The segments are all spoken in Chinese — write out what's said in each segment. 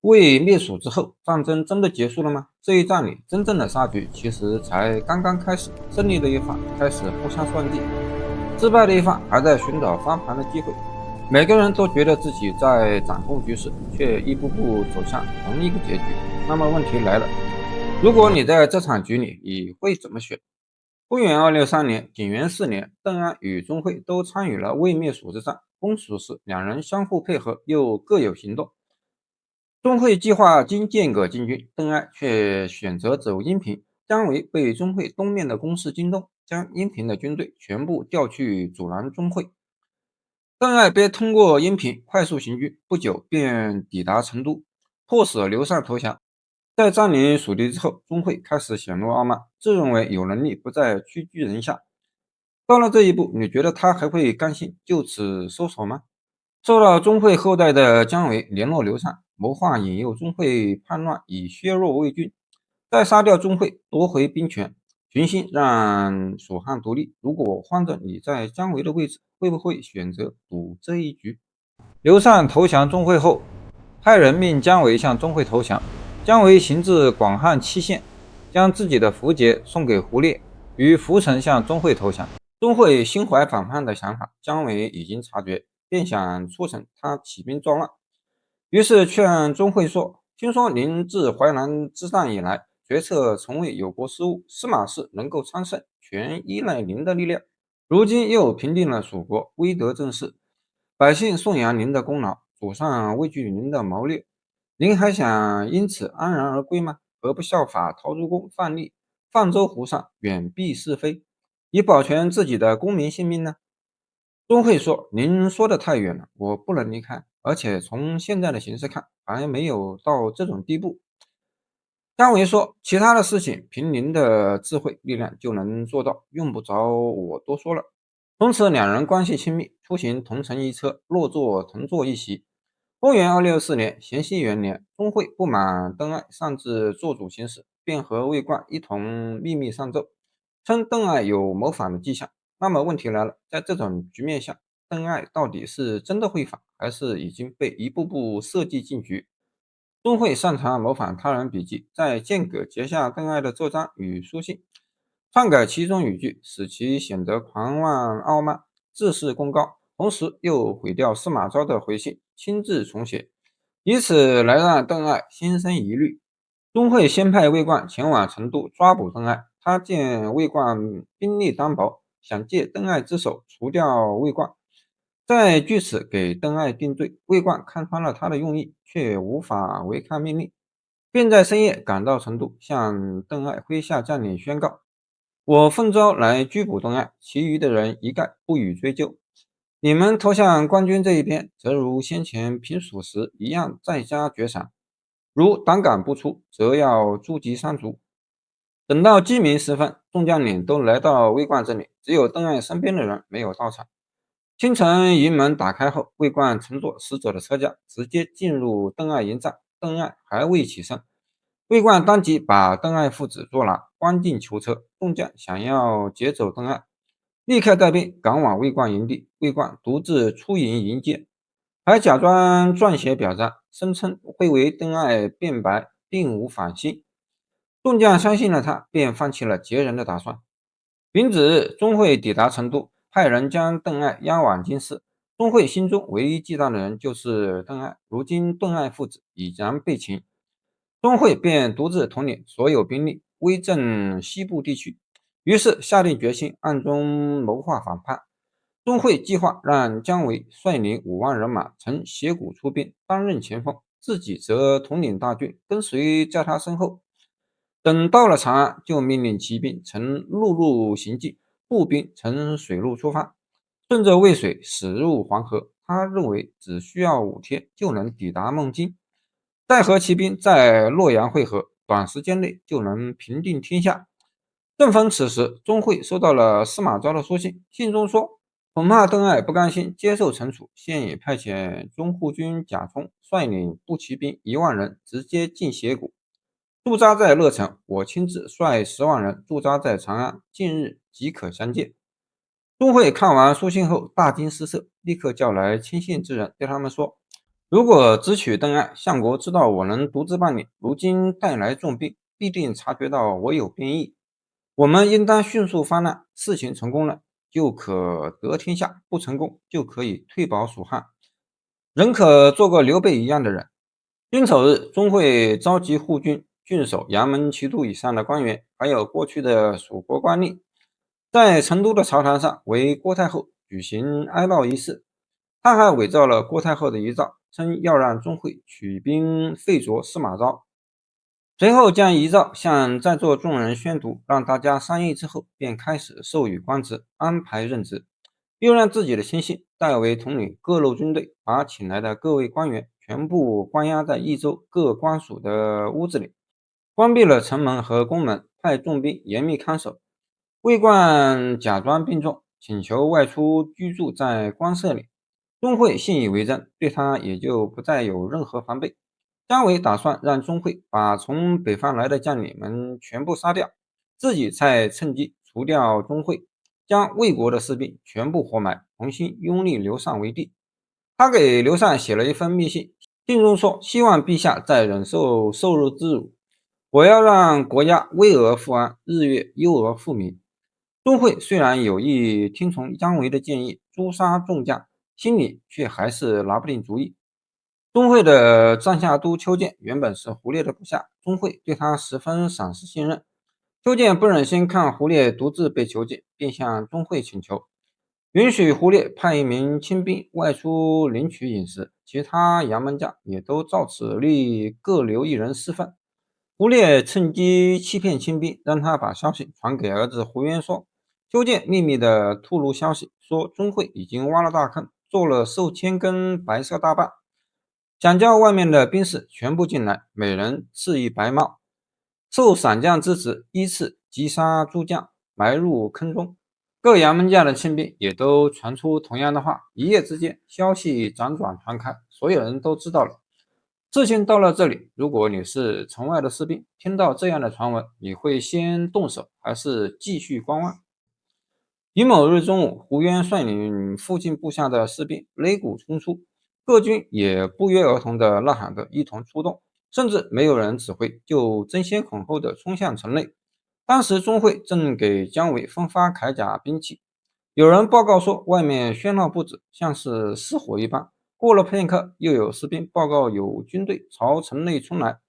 魏灭蜀之后，战争真的结束了吗？这一战里，真正的杀局其实才刚刚开始。胜利的一方开始互相算计，失败的一方还在寻找翻盘的机会。每个人都觉得自己在掌控局势，却一步步走向同一个结局。那么问题来了，如果你在这场局里，你会怎么选？公元263年，景元4年，邓艾与钟会都参与了魏灭蜀之战。公蜀时，两人相互配合，又各有行动。钟会计划经剑阁进军，邓艾却选择走阴平。姜维被钟会东面的攻势惊动，将阴平的军队全部调去阻拦钟会。邓艾便通过阴平快速行军，不久便抵达成都，迫使刘禅投降。在占领蜀地之后，钟会开始显露傲慢，自认为有能力不再屈居人下。到了这一步，你觉得他还会甘心就此收手吗？受到钟会后代的姜维联络刘禅，谋划引诱钟会叛乱，以削弱魏军，再杀掉钟会，夺回兵权，群心让蜀汉独立。如果换着你在姜维的位置，会不会选择赌这一局？刘禅投降钟会后，派人命姜维向钟会投降。姜维行至广汉七县，将自己的符节送给胡烈，于涪城向钟会投降。钟会心怀反叛的想法，姜维已经察觉，便想促成他起兵作乱。于是劝钟会说：听说您自淮南之战以来，决策从未有过失误，司马氏能够昌盛，全依赖您的力量。如今又平定了蜀国，威德正盛，百姓颂扬您的功劳，祖上畏惧您的谋略，您还想因此安然而归吗？何不效法陶朱公范蠡，泛舟湖上，远避是非，以保全自己的公民性命呢？钟会说：您说的太远了，我不能离开，而且从现在的形势看，还没有到这种地步。姜维说：其他的事情凭您的智慧力量就能做到，用不着我多说了。从此两人关系亲密，出行同乘一车，落座同坐一席。公元264年，咸熙元年，钟会不满邓艾擅自做主行使，便和魏冠一同秘密上奏，称邓艾有谋反的迹象。那么问题来了，在这种局面下，邓艾到底是真的会反，还是已经被一步步设计进局？钟会擅长模仿他人笔记，在间隔截下邓艾的奏章与书信，篡改其中语句，使其显得狂妄傲慢、自视功高，同时又毁掉司马昭的回信，亲自重写，以此来让邓艾心生疑虑。钟会先派魏冠前往成都抓捕邓艾，他见魏冠兵力单薄，想借邓艾之手除掉魏冠，再据此给邓艾定罪。魏冠看穿了他的用意，却无法违抗命令，便在深夜赶到成都，向邓艾麾下将领宣告：我奉诏来拘捕邓艾，其余的人一概不予追究。你们投向官军这一边，则如先前平蜀时一样再加爵赏；如胆敢不出，则要诛及三族。等到鸡鸣时分，众将领都来到魏冠这里，只有邓艾身边的人没有到场。清晨，营门打开后，魏冠乘坐死者的车驾，直接进入邓艾营帐。邓艾还未起身，魏冠当即把邓艾父子捉拿，关进囚车。众将想要劫走邓艾，立刻带兵赶往魏冠营地。魏冠独自出营迎接，还假装撰写表彰，声称会为邓艾辩白，并无反心。众将相信了他，便放弃了劫人的打算。丙子日，钟会抵达成都，派人将邓艾押往京师。钟会心中唯一忌惮的人就是邓艾，如今邓艾父子已然被擒，钟会便独自统领所有兵力，威震西部地区。于是下定决心，暗中谋划反叛。钟会计划让姜维率领5万人马乘斜谷出兵，担任前锋，自己则统领大军，跟随在他身后。等到了长安，就命令骑兵乘陆路行进，步兵乘水路出发，顺着渭水驶入黄河。他认为只需要5天就能抵达孟津，再和骑兵在洛阳会合，短时间内就能平定天下。正逢此时，钟会收到了司马昭的书信，信中说，恐怕邓艾不甘心接受惩处，现已派遣中护军贾充率领步骑兵1万人直接进斜谷，驻扎在乐城，我亲自率10万人驻扎在长安，近日即可相见。钟会看完书信后大惊失色，立刻叫来亲信之人，对他们说：如果只取邓艾，相国知道我能独自办理，如今带来重兵，必定察觉到我有变异。我们应当迅速发难，事情成功了就可得天下，不成功就可以退保蜀汉，仍可做个刘备一样的人。丁丑日，钟会召集护军、郡守、衙门7都以上的官员，还有过去的蜀国官吏，在成都的朝堂上为郭太后举行哀悼仪式。他还伪造了郭太后的遗诏，称要让钟会取兵废黜司马昭。随后将遗诏向在座众人宣读，让大家商议之后，便开始授予官职，安排任职。又让自己的亲信代为统领各路军队，把请来的各位官员全部关押在益州各官署的屋子里，关闭了城门和宫门，派重兵严密看守。魏冠假装病重，请求外出居住在官舍里。钟会信以为真，对他也就不再有任何防备。姜维打算让钟会把从北方来的将领们全部杀掉，自己再趁机除掉钟会，将魏国的士兵全部活埋，重新拥立刘禅为帝。他给刘禅写了一封密信，信中说希望陛下再忍受受辱之辱，我要让国家危而复安，日月忧而复明。钟会虽然有意听从姜维的建议诛杀众将，心里却还是拿不定主意。钟会的帐下都邱建原本是胡烈的部下，钟会对他十分赏识信任。邱建不忍心看胡烈独自被囚禁，便向钟会请求，允许胡烈派一名亲兵外出领取饮食，其他衙门将也都照此例各留一人侍奉。胡烈趁机欺骗亲兵，让他把消息传给儿子胡渊说，邱建秘密地吐露消息，说钟会已经挖了大坑，做了数千根白色大棒，想叫外面的兵士全部进来，每人赐一白帽，受散将之职，依次击杀诸将，埋入坑中。各衙门将的亲兵也都传出同样的话，一夜之间，消息辗转传开，所有人都知道了。事情到了这里，如果你是城外的士兵，听到这样的传闻，你会先动手，还是继续观望？乙某日中午，胡渊率领附近部下的士兵擂鼓冲出，各军也不约而同地呐喊着一同出动，甚至没有人指挥，就争先恐后地冲向城内。当时钟会正给姜维分发铠甲兵器，有人报告说外面喧闹不止，像是失火一般。过了片刻，又有士兵报告有军队朝城内冲来。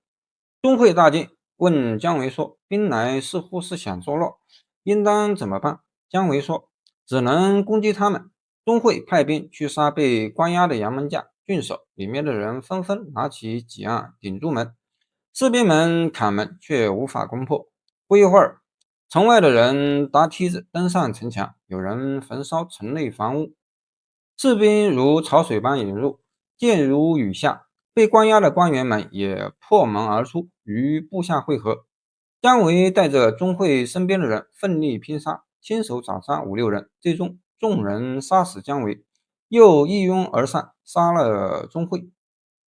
钟会大惊，问姜维说：“兵来似乎是想作乱，应当怎么办？”姜维说：“只能攻击他们。”钟会派兵去杀被关押的衙门将、郡守，里面的人纷纷拿起戟案顶住门，士兵们砍门却无法攻破。不一会儿，城外的人搭梯子登上城墙，有人焚烧城内房屋，士兵如潮水般引入，箭如雨下，被关押的官员们也破门而出，与部下会合。姜维带着钟会身边的人奋力拼杀，亲手斩杀5、6人，最终众人杀死姜维，又一拥而上，杀了钟会。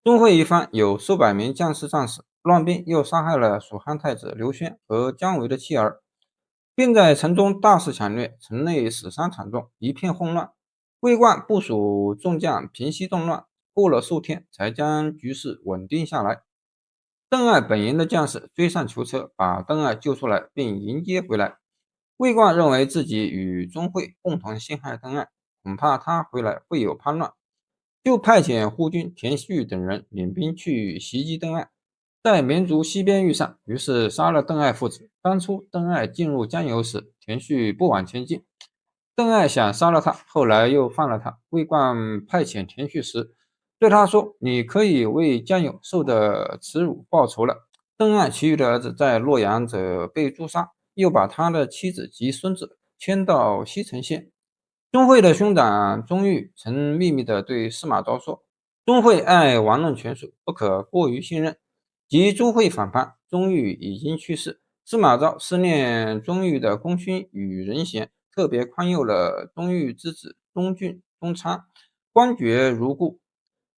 钟会一方有数百名将士战死，乱兵又杀害了蜀汉太子刘轩和姜维的妻儿，并在城中大肆抢掠，城内死伤惨重，一片混乱。魏冠部署众将平息动乱，过了数天才将局势稳定下来。邓艾本营的将士追上囚车，把邓艾救出来并迎接回来。魏冠认为自己与钟会共同陷害邓艾，恐怕他回来会有叛乱，就派遣护军田旭等人领兵去袭击邓艾。在绵竹西边遇上，于是杀了邓艾父子。当初邓艾进入江油时，田旭不往前进，邓艾想杀了他，后来又放了他。魏冠派遣田旭时，对他说：“你可以为江油受的耻辱报仇了。”邓艾其余的儿子在洛阳则被诛杀，又把他的妻子及孙子迁到西城县。钟会的兄长钟毓曾秘密地对司马昭说：“钟会爱玩弄权术，不可过于信任。”及钟会反叛，钟毓已经去世。司马昭思念钟毓的功勋与仁贤，特别宽宥了钟毓之子钟俊、钟昌，官爵如故。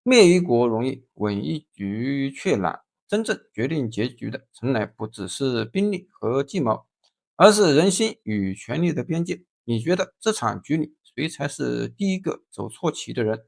灭一国容易，稳一局却难。真正决定结局的，从来不只是兵力和计谋，而是人心与权力的边界。你觉得这场局里，谁才是第一个走错棋的人？